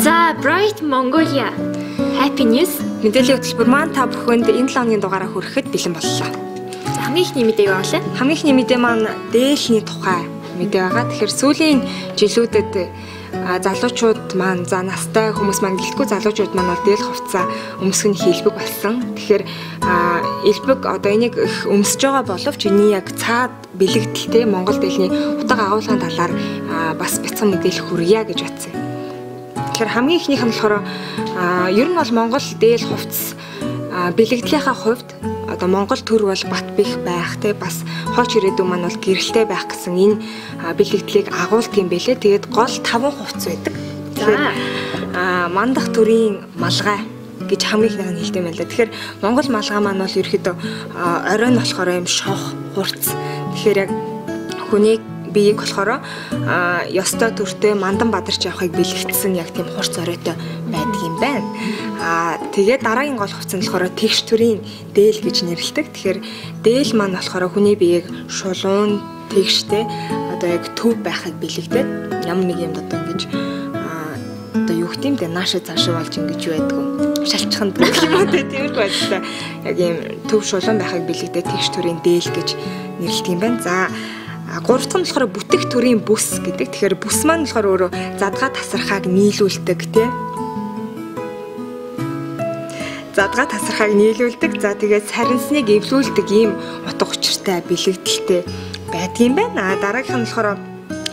За Bright Mongolia Happy News мэдээллийн хөтөлбөр маань та бүхэнд энэ 7 хоногийн дугаараа хүрэхэд бэлэн боллоо. Хамгийн ихний мэдээ юу вэ? Хамгийн ихний мэдээ маань дээлний тухай мэдээ байгаа. Тэгэхээр сүүлийн жилүүдэд залуучууд маань за настай хүмүүс маань гэлтгүй залуучууд маань бол дээл хувцас өмсөх нь хийлбэг болсон. Тэгэхээр элбэг одоо энийг их өмсөж байгаа боловч энэ яг цаад бэлэгдэлтэй Монгол дээлний утга агуулгын талаар бас бяцхан мэдээлэл хүргье гэж бодсон. Тэгэхээр хамгийн ихнийх нь болохоор ер нь бол Монгол дээл хувцас бэлэгдлийнхаа хувьд одоо Монгол төр бол бат бих байх те бас хооч ирээдүйн маань бол гэрэлтэй байх гэсэн энэ бэлэгдлийг агуулдаг юм бэлээ. Тэгээд гол 5 хувцас байдаг. Тэгэхээр мандах төрийн малгай гэж хамгийн ихнийх нь хэлдэг юм байна лээ. Тэгэхээр Монгол малгай маань бол ерөөхдөө оройн болохоор юм шох хурц. Тэгэхээр яг хүний биеийг болохоор ёстой төртэй мандан бадарч явахыг бэлэгдсэн яг тийм хурц оройтой байдаг юм байна. Тэгээд дараагийн гол хувцас нь болохоор тэгш төрийн дээл гэж нэрлэдэг. Тэгэхээр дээл маань болохоор хүний биеийг шулуун тэгштэй одоо яг төв байхыг бэлэгдээд ямар нэг юмд одоо ингэж одоо юу гэдэм бэ наашаа цаашаа болж ингэж юу байдгүй шалчханд гэх юм уу тиймэрхүү байдлаа яг ийм төв шулуун байхыг бэлэгдээд тэгш төрийн дээл гэж нэрлэдэг юм байна. За гурав дахь нь болохоор бүтэх төрийн бүс гэдэг. Тэгэхээр бүс маань болохоор өөрөө задгаа тасархааг нийлүүлдэг тийм. Задгаа тасархааг нийлүүлдэг. За тэгээд сарнсныг эвлүүлдэг ийм утга учиртай бэлэгдэлтэй байдгийм байна. Дараагийнх нь болохоор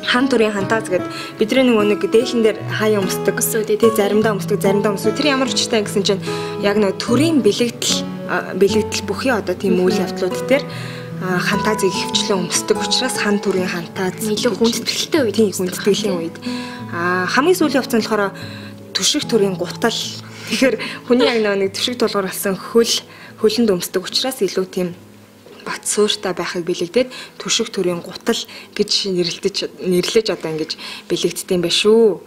хан төрийн хантаас гэдэг бидний нэг дээлэн дээр хаяа өмсдөг. Тэгээд заримдаа өмсдөг, заримдаа өмсөв. Тэр ямар учиртай гэсэн чинь яг нэг төрийн бэлэгдэл бүхий одоо тийм үйл явдлууд дээр хантаазыг хөвчлэн өмсдөг учраас хан төрийн хантааз илүү хүндэтгэлтэй үед хүндэтгэлийн үед хамгийн сүүлийн хувцас нь болохоор түшиг төрийн гутал. Тэгэхээр хүний яг нэг түшиг тулгуур болсон хөлөнд өмсдөг учраас илүү тийм бат суурьтай байхыг бэлэгдээд түшиг төрийн гутал гэж нэрлэж одоо ингэж бэлэгддэг юм байна шүү.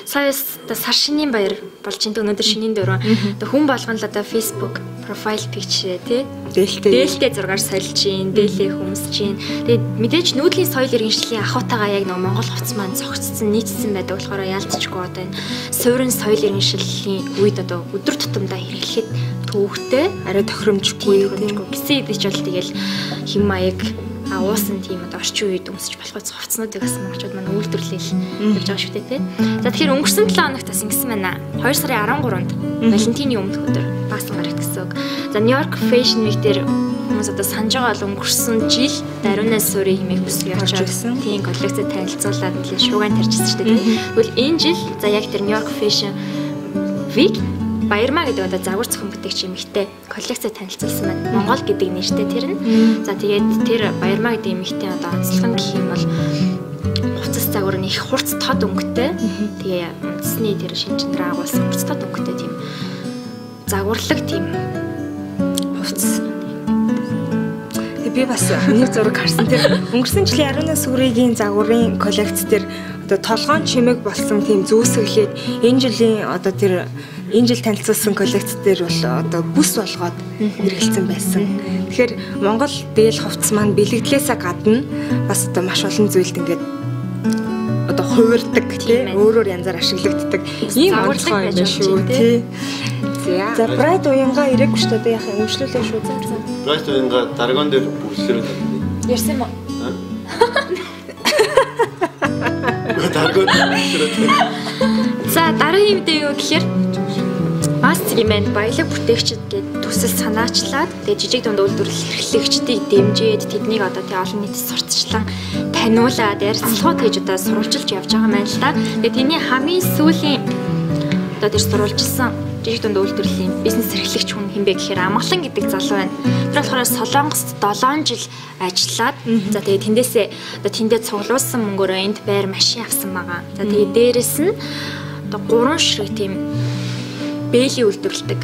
Саяас сар шинийн баяр болж энэ өнөөдөр шинийн дөрөв. Хүн болгон л одоо Facebook профайл пикчээ тий дээлтэй зургаар сольж чинь, дээлээ хүмсэж чинь. Тэгээд мэдээж нүүдлийн соёл иргэншлийн ахуйтайгаа яг нэг Монгол хувцас маань цогцсон, нийцсэн байдаг болохоор яалтчгүй одоо энэ суурин соёл иргэншлийн үед одоо өдөр тутамдаа хэрэглэхэд төвөгтэй, арай тохиромжгүй гэсэн хэдий ч бол тэгэл хэм маяг уусан тийм одоо орчин үед өмсөж болох хувцснуудыг бас монголчууд маань үйлдвэрлэл хийж байгаа шүү дээ тий. За тэгэхээр өнгөрсөн 7 хоногт бас ингэсэн байна. 2 сарын 13-нд Валентины өмнөх өдөр баасан гарагт гэсэн үг. За Нью-Йорк Fashion Week дээр хүмүүс одоо санаж байгаа бол өнгөрсөн жил даруунаас суурь хэмээх бүсгүй явж байсан. Тийм коллекцээ танилцуулаад нэлээд шууган тарьчихсан шүү дээ тий. Тэгвэл энэ жил за яг тэр Нью-Йорк Fashion Week Баярмаа гэдэг одоо загвар зохион бүтээгч эмэгтэй коллекцээ танилцуулсан байна. Монгол гэдэг нэртэй тэр нь. За тэгээд тэр Баярмаа гэдэг эмэгтэй одоо онцлог нь гэх юм бол хувцас загвар нь их хурц тод өнгөтэй. Тэгээ үндэсний тэр шинжлэр агуулсан хурц тод өнгөтэй тийм загварлаг тийм хувцас. Би бас нэг зураг харсан. Тэр өнгөрсөн жилийн 18 сүрийн загварын коллекц дээр одоо толгоон чимэг болсон тийм зүүсгэлээд энэ жилийн одоо тэр энэ жил танилцуулсан коллекц дээр бол одоо бүс болгоод хэрэгэлсэн байсан. Тэгэхээр Монгол дээл хувцас маань бэлэгдлээсээ гадна бас одоо маш олон зүйлд ингээд одоо хувирдаг тийм өөрөөр янзаар ашиглагддаг ийм онцгой юм байна шүү тий. За Bright уянга ирээгүй шүү дээ яах юм өмчлүүлээ шүү. За Bright уянга даргон дээр бүрслээрээ ярьсан юм уу? Даргон бүрслээрээ. За дараагийн мэдээ юу гэхээр Мастер юм байна. Баялаг бүтээгчид гээд төсөл санаачлаад тэгээд жижиг дунд үйлдвэрлэл эрхлэгчдийг дэмжиж тэднийг одоо тий олон нийтэд сурталчлан таниулаад ярилцлагууд хийж одоо сурвалжилж явж байгаа юм байна л да. Тэгээд тэний хамгийн сүүлийн одоо тэр сурвалжилсан жижиг дунд үйлдвэрлэлийн бизнес эрхлэгч хүн хинбэ гэхээр Амгалан гэдэг залуу байна. Тэр болохоор Солонгост 7 жил ажиллаад за тэгээд тэндээсээ одоо тэндээ цуглуулсан мөнгөөрөө энд байр машин авсан байгаа. За тэгээд дээрэс нь одоо 3 ширхэг тийм бэйли үйлдвэрлэдэг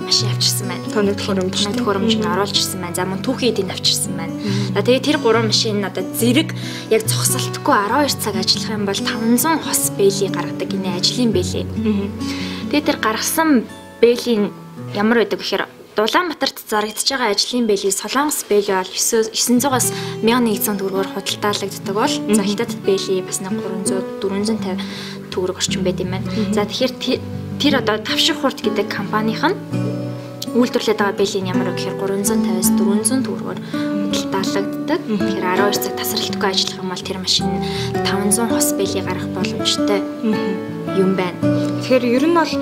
машин авчирсан байна. Тоног төхөөрөмж нь оруулж ирсэн байна. За мөн түүхийн эдийн авчирсан байна. За тэгээд тэр 3 машин нь одоо зэрэг яг цогцолтгүй 12 цаг ажиллах юм бол 500 хос бэйли гаргадаг энэ ажлын бэйли. Тэгээд тэр гаргасан бэйлийн ямар байдаг гэхээр Улаанбаатарт зарагдж байгаа ажлын бэлийг Солонгос бэлий бол 900-аас 1100 төгрөгөөр худалдаалагддаг бол за Хятадд бэлий бас 300 450 төгрөг орчим байд юм байна. За тэгэхээр тэр одоо Тавших хурд гэдэг компанийн үйлдвэрлэдэг байгаа бэлийн ямар вэ гэхээр 350-аас 400 төгрөгөөр худалдаалагддаг. Тэгэхээр 12 цаг тасралтгүй ажиллах юм бол тэр машин 500 хос бэлий гарах боломжтой юм байна. Тэгэхээр ер нь бол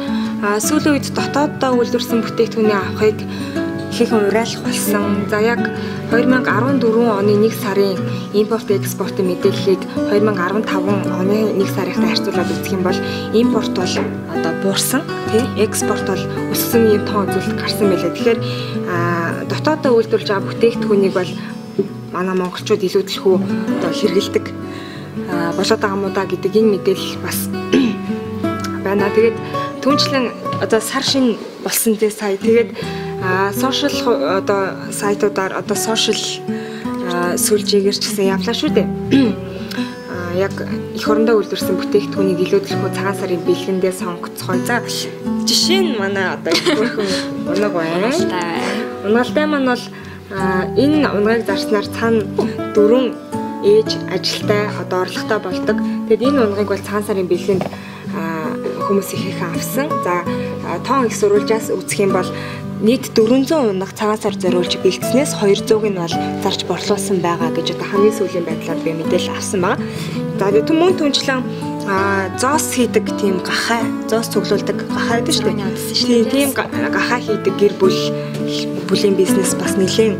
сүүлийн үед дотооддоо үйлдвэрсэн бүтээгдэхүүний авахыг ихэнх уриалах болсон. За яг 2014 оны 1 сарын импорт экспортын мэдээллийг 2015 оны 1 сарынхтай харьцуулаад үзэх юм бол импорт бол одоо буурсан, тий? Экспорт бол өссөн юм тоон үзүүлэлт гарсан байлаа. Тэгэхээр дотооддоо үйлдвэрлэж байгаа бүтээгдэхүүнийг бол манай монголчууд илүү төлхөө одоо хэрэгэлдэг болоод байгаа мó да гэдэг энэ мэдээлэл бас байна. Тэгээд түүнчлэн одоо сар шин болсон тий сая. Тэгээд сошиал одоо сайтуудаар одоо сошиал сүлжээгээр ч гэсэн явлаа шүү дээ. Яг эх орондоо үйлдвэрсэн бүтээгдэхүүнийг илүү төлхөө цагаан сарын бэлгэндээ сонгоцгоо. За жишээ нь манай одоо өөрхөн унаг байна. Унгалтай маань бол энэ унгыг зарснаар цаана 4 ээж ажилтай одоо орлоготой болдог. Тэгэд энэ унгыг бол цагаан сарын бэлгэнд хүмүүс ихээхэн авсан. За тоон их сурвалжаас үзэх юм бол нийт 400 унах цагаан сар зориулж бэлдснээс 200-г нь бол зарж борлуулсан байгаа гэж одоо хамгийн сүүлийн байдлаар би мэдээлэл авсан байна. За мөн түнчлэн зоос хийдэг тийм гахаа, зоос цуглуулдаг гахаа гэдэг шүү дээ. Тийм гахаа хийдэг гэр бүлийн бизнес бас нэлээд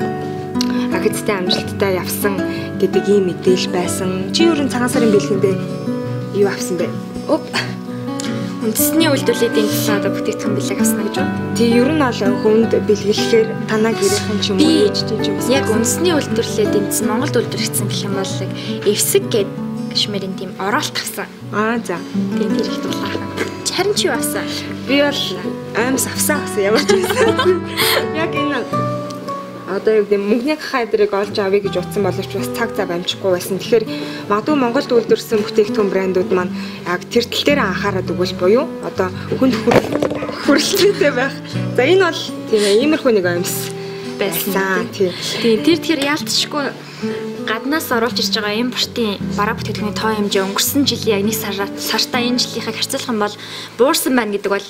хэцтэй амжилттай явсан гэдэг ийм мэдээлэл байсан. Чи юу н цагаан сарын бэлгэндээ юу авсан бэ? Үндэсний үйлдвэрлэлийн төлөө одоо бүтээгдэхүүн бэлэг авсан гэж байна. Тэг ер нь бол хүнд бэлгэлэхээр танаа гэрийнхэн ч юм уу ээж ч юм уу. Яг үндэсний үйлдвэрлэлийн төлөө Монголд үйлдвэрлэгдсэн гэх юм бол эвсэг гэдэг кашмирын тийм ороолт авсан. За. Тэгээд тэр их дулаахан. Харин чи юу авсан? Би бол аимс авсан ямар ч байсан. Яг энэ одоо яг мөнгөний хайдрыг олж авъя гэж утсан боловч бас цаг зав амжихгүй байсан. Тэгэхээр магадгүй Монголд үйлдвэрсэн бүтээгдэхүүн брэндүүд маань яг тэр тал дээр анхаарал өгвөл буюу одоо хүнд хүрэлцээтэй байх. За энэ бол тийм иймэрхүү нэг аимс байсан. Тийм. Тэр тэгэхээр яалтчгүй гаднаас оруулж ирж байгаа импортын бараа бүтээгдэхүүний тоо хэмжээ өнгөрсөн жилийн яг 1 сартаа энэ жилийнхаа харьцуулах юм бол буурсан байна гэдэг бол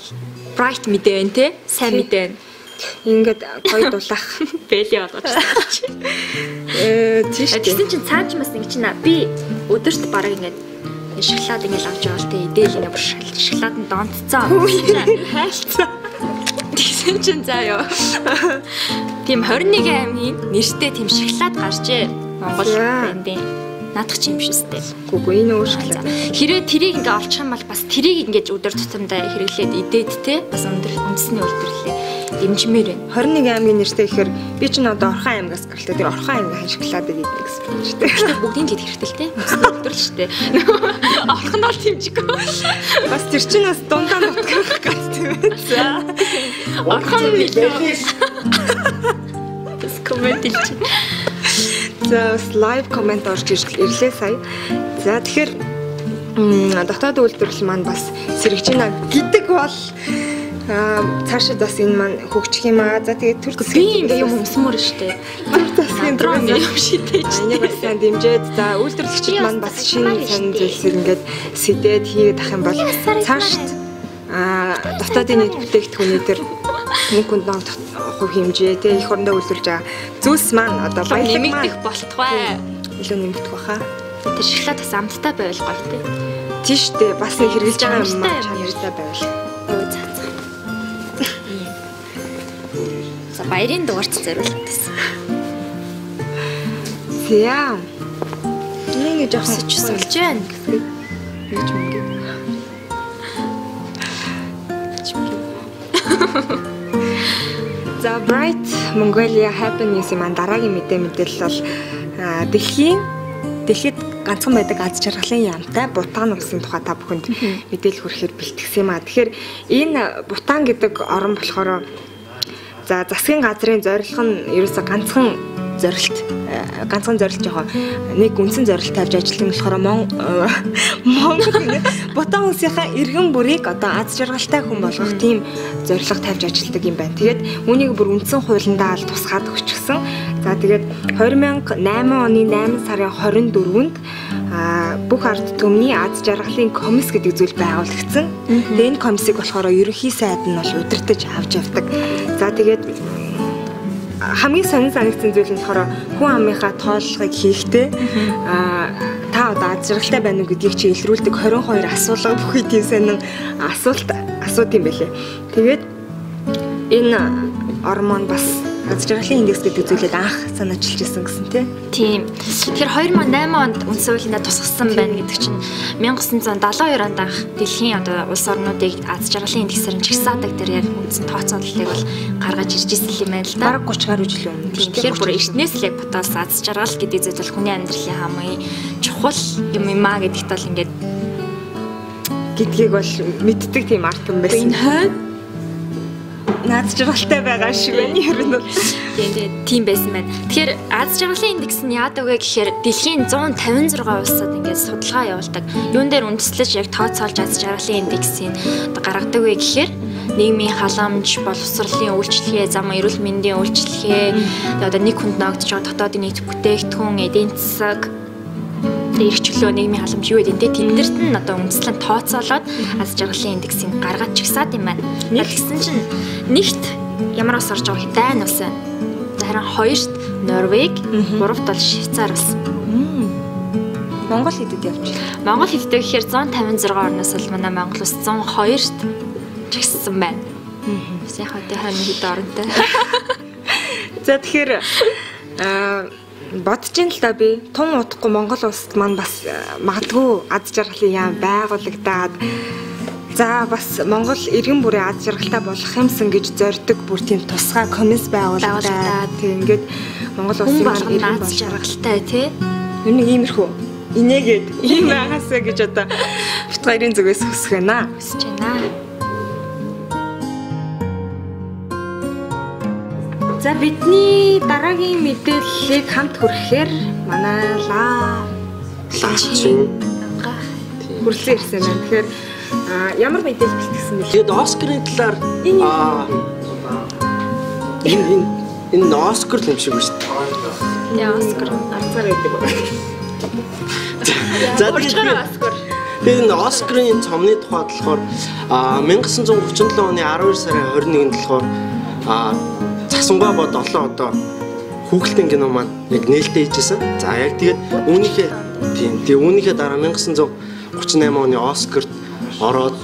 bright мэдээ байна те. Сайн мэдээ байна. Ингээд гоё дулаах бэлий болгож байна. Тийш. Тэгсэн чинь цааш бас ингэ чинь би өдөрт бараг ингээд шоколад ингээд авч явал тэ эдэл ингээд бүр шоколад нь донтцоо. Хайлцаа. Тэгсэн чинь заа ёо. Тийм 21 аймгийн нэртэй тийм шоколад гарчээ. Монгол брендийн наадах юм шүүстэй. Үгүй энэ өөр шоколад. Хэрвээ тэрийг ингээд олчих юм бол бас тэрийг ингээд өдөр тутамдаа хэрэглээд идээд те бас үндэсний үйлдвэрлэлээ дэмжмээр байна. 21 аймгийн нэртэй гэхээр би ч н одоо Орхон аймгаас гаралтай. Тэр Орхон аймгийн шоколадыг идэх гэсэн юм шүү дээ. Бүгдийн л хэрэгтэй л те. Үйлдвэрлэл шүү дээ. Орхон бол тэмжихгүй. Бас тэр чинь бас дундаа нутгах гэж тийм ээ. За. Орхон бэлээ. Бас коммент илч. За лайв коммент орж ирлээ сая. За тэгэхээр дотоод үйлдвэрлэл маань бас сэргэж байна гэдэг бол цаашаа бас энэ маань хөгжих юм аа. За тэгээд төр засгийн юм өмсмөр штэ. Төр засгийн дрон юм шитэй ч. Энийг бас сайн дэмжиж за үйлдвэрлэгчид маань бас шинэ сонь зүйлсийг ингээд сэдээд хийгээд ах юм бол цаашд дотоодын нийт бүтээгдэхүүний төр нэг хүнд хувь хэмжээ те эх орондоо үйлдвэрлэж байгаа зүйлс маань одоо баялаг нэмэгдэх болтугай. Илүү нэмэгдэх баха. Тэр шоколад бас амттай байвал гоё те. Тийш дээ бас хэрэгжилж байгаа юм маань чанартай байвал. За баярын дугаарч зориулдаг гэсэн. За. Нэг жавсаж суулж байна. Гэж мөнгө. За Bright Mongolia Happiness маань дараагийн мэдээлэл бол дэлхийд ганцхан байдаг аз жаргалын яамтай Бутан улсын тухай та бүхэнд мэдээлэл хүрэхээр бэлтгэсэн юм а. Тэгэхээр энэ Бутан гэдэг орн болохоор за засгийн газрын зорилго нь ерөөсө ганцхан зорилт ганцхан зорилт жоо нэг үндсэн зорилт тавьж ажилладаг нь болохоор Монгол бутан улсынхаа иргэн бүрийг одоо аз жаргалтай хүн болгох тийм зорилго тавьж ажилладаг юм байна. Тэгээд үүнийг бүр үндсэн хуулиндаа л тусгаад өгчихсөн. За тэгээд 2008 оны 8 сарын 24-нд бүх ард түмний аз жаргалын комисс гэдэг зүйл байгуулагдсан. Тэгээд энэ комиссыг болохоор ерөнхий сайд нь бол удирдах авч явдаг. За тэгээд хамгийн сонин санагдсан зүйл нь болохоор хүн амынхаа тооллогыг хийхдээ та одоо аз жаргалтай байна уу гэдгийг чи илрүүлдэг 22 асуулга бүхий тийм сонин асуулт юм байлээ. Тэгээд энэ гормон бас аз жаргалын индекс гэдэг зүйлийг анх санаачилж ирсэн гэсэн тийм. Тэгэхээр 2008 онд үндсэн хуулиндаа тусгасан байна гэдэг чинь 1972 онд анх дэлхийн одоо улс орнуудыг аз жаргалын индексээр нь чагсаадаг тэр яг үндсэн тооцооллыг бол гаргаж ирж ирсэн юм байна л да. Бараг 30 гаруй жил өмнө. Тэгэхээр бүр эртнээс л яг бодоос аз жаргал гэдэг зүйл бол хүний амьдралын хамгийн чухал юм аа гэдэгт бол ингээд гэдгийг бол мэддэг тийм арт юм байсан. Энэ хойд аз жаргалтай байгаа шиг байна ер нь. Тийм байсан байна. Тэгэхээр аз жаргалын индекс нь яадаг вэ гэхээр дэлхийн 156 улсад ингээд судалгаа явуулдаг. Юун дээр үндэслэж яг тооцоолж аз жаргалын индексийг гаргадаг вэ гэхээр нийгмийн халамж, боловсролын үйлчлэгээ, зам эрүүл мэндийн үйлчлэгээ, одоо нэг хүнд ногдож байгаа дотоодын нийт бүтээгдэхүүн, эдийн засаг, эрх чөлөө, нийгмийн халамж юу гэдэг нь тэндэрт нь одоо үндэслэн тооцоолоод аз жаргалын индексийг гаргаж чагсаад юм байна. Тэгсэн чинь нэгт ямар ус орж байгаа Дани улс байна. Харин хоёрт Норвег, гуравт бол Швейцар улс. Монгол хэдэд явж байна. Монгол хэдтэй гэхээр 156 орноос бол манай Монгол улс 102-т чагссан байна. Яг одоо хань хэд оронтой. За тэгэхээр бодож ин л да би тун удахгүй Монгол улсад маань бас магадгүй аз жаргалын яам байгуулагдаад за бас Монгол иргэн бүрийн аз жаргалтай болох юмсан гэж зорддог бүр тийм тусгай комисс байгуулагдаад тийм ингээд Монгол улсын иргэн аз жаргалтай тий. Нэг иймэрхүү инээгээд ийм байгаасаа гэж одоо бит хоёрын зүгээс хүсэх байна. Хүсэж байна. За бидний дараагийн мэдээллийг хамт хүрэхээр манай лаачин хүрлээ ирсэн байна. Тэгэхээр ямар мэдээлэл бэлтгэсэн бэ? Тэгээд Оскарын талаар энэ Оскар л юм шиг байна шүү дээ. Тэгээ Оскар анцаар байдаг байна. За тэгээд энэ Оскарын цомны тухайд болохоор 1937 оны 12 сарын 21-нд болохоор Засангаа бод 7 одоо хүүхэлдэйн кино маань яг нээлттэй хийжсэн. За яг тэгээд үүнийхээ дараа 1938 оны Оскарт ороод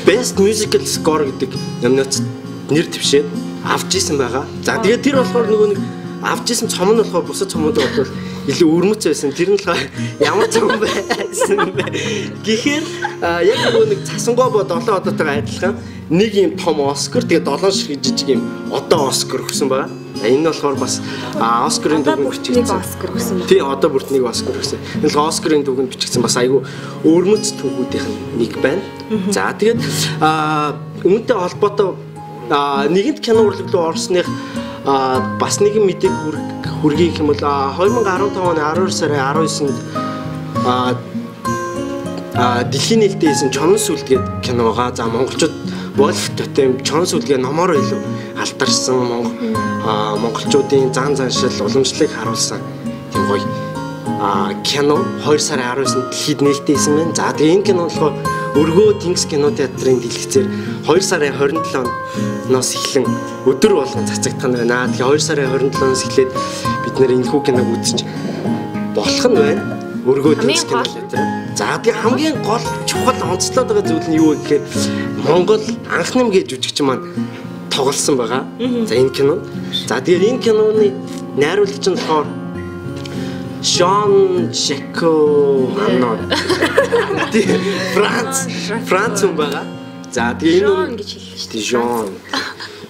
Best Musical Score гэдэг номинацид нэр дэвшээд авч исэн байгаа. За тэгээд тэр болохоор нөгөө нэг авч исэн цом нь болохоор бусад цомуудад бол илүү өрмөц байсан. Тэр нь болохоор ямар цом байсан бэ гэхээр яг нөгөө нэг Засангаа бод 7 одоотойгоо адилхан нэг юм том Оскар тэгээд 7 шиг жижиг юм одоо Оскар өгсөн байгаа. Энэ болохоор бас Оскарын дүгэнд бичигдсэн. Оскар өгсөн байна. Тий, одоо бүрт нэг Оскар өгсөн. Энэ л Оскарын дүгэнд бичигдсэн бас айгүй өрмөц түүхүүдийнх нь нэг байна. За тэгээд үүнтэй холбоотой нэгэнт кино урлаг руу орсных бас нэгэн мэдээг хүргэе гэх юм бол 2015 оны 12 сарын 19-нд дэлхийн нээлттэй хийсэн Чонон сүлд гэдэг киногаа за монголчууд Wolf Totem Чонон сүлгээ номоор илүү алдарсан монголчуудын зан заншил уламжлалыг харуулсан тийм гоё кино 2 сарын 19-нд дэлхийд нээлттэй хийсэн байна. За тэгээ энэ кино болохоор Өргөө Тэнгис кино театрын дэлгэцээр 2 сарын 27-ноос эхлэн өдөр болгон цацагдах нь байна. Тэгээ 2 сарын 27-ноос эхлээд бид нэр энэхүү киног үзэж болох нь байна. Өргөө Тэнгис кино театр. За тэгээ хамгийн гол чухал онцлоод байгаа зүйл нь юу вэ гэхээр Монгол анх нэмгээ жүжигчин маань тоглосон байгаа. За энэ кино. За тэгээ энэ киноны найруулагч нь болохоор Jean Jacques Anno. Франц хүн байгаа. За тэгээ Jean гэж хэллээ шүү дээ.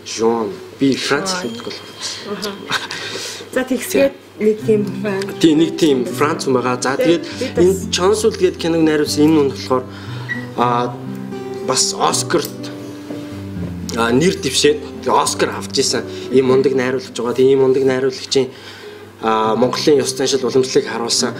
Jean би Франц хэлдэг бол. За тэгсгээд нэг тийм Франц хүн байгаа. За тэгээд энэ Чонсул гэдэг киног найруулсан энэ хүн болохоор бас Оскарт нэр дэвшээд Оскар авч исэн ийм мундаг найруулагч байгаа. Тийм мундаг найруулагчийн Монголын ёс заншил уламжлалыг харуулсан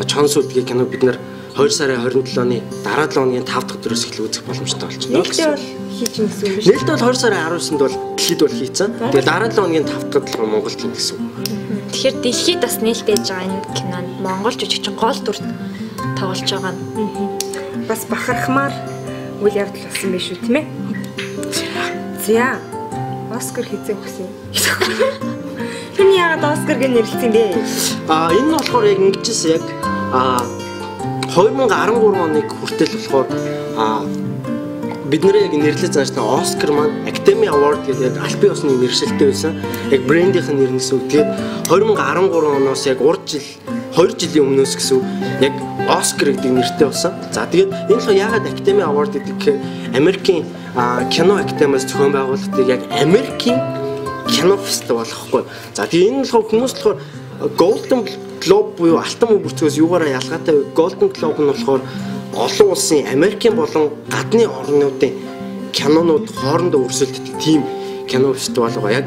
Чонс үлдгийн кино бид нэр 2 сарын 27-ны дараа 7 өдрийн 5 дахь өдрөөс эхлэх үзэх боломжтой болж байна. Нээлттэй бол хийж юм гэсэн үг шүү. Нээлттэй бол 2 сарын 19-нд бол дэлхийд бол хийцэн. Тэгээ дараа 7 өдрийн 5 дахь өдөр Монголд хийнэ гэсэн үг. Тэгэхээр дэлхийд бас нээлттэй хийж байгаа энэ кинонд монгол жүжигчин гол дүр тоглож байгаа нь. Бас бахархмаар үйл явдал болсон байх шүү, тийм ээ. За. Оскар хийцэн өгсөн. Тэний яагаад Оскар гэж нэрлэлсэн бэ? Энэ нь болохоор яг ингэжсэн яг 2013 оныг хүртэл болохоор бид нэр яг нэрлэж зааштай Оскар маань Academy Award гэдэг яг аль бие усны мэргэжилтэй байсан. Яг брендийнхэн нэр гэсэн үг. Тэгээд 2013 оноос яг 2 жилийн өмнөөс гэсэн үг яг Оскар гэдэг нэртэй болсон. За тэгээд энэ л яагаад Academy Award гэдэг гэхээр Америкийн кино академиас зохион байгуулалтыг яг Америкийн кино фестивал болохгүй. За тэгээд энэ л хүмүүс болохоор Golden Globe буюу алтан мөн бүртгээс юугаараа ялгаатай вэ? Golden Globe нь болохоор олон улсын Америкийн болон гадны орнуудын кинонууд хоорондоо өрсөлддөг тийм кино фестивал байгаа. Яг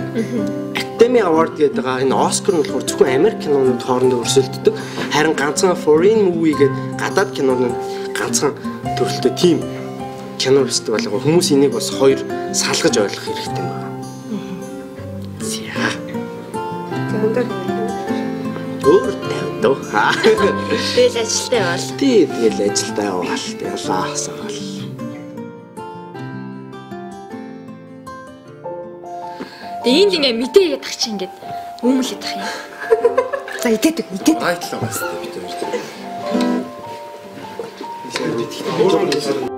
Academy Award гэдэг энэ Оскар нь болохоор зөвхөн Америк кинонууд хоорондоо өрсөлддөг. Харин ганцхан foreign movie гэдэг гадаад кинонууд ганцхан төрөлтэй тийм кино фестивал байгаа. Хүмүүс энийг бас хоёр салгаж ойлгох хэрэгтэй байна. Өөр тавьдоо. Тэгэл ажилтай бол. Тэгэл ажилтай бол ялаасан бол. Энд ингээ мэдээгээд тах чи ингээд үүмлээд тах юм. За идээд. Найтлаа бас бид хоёр.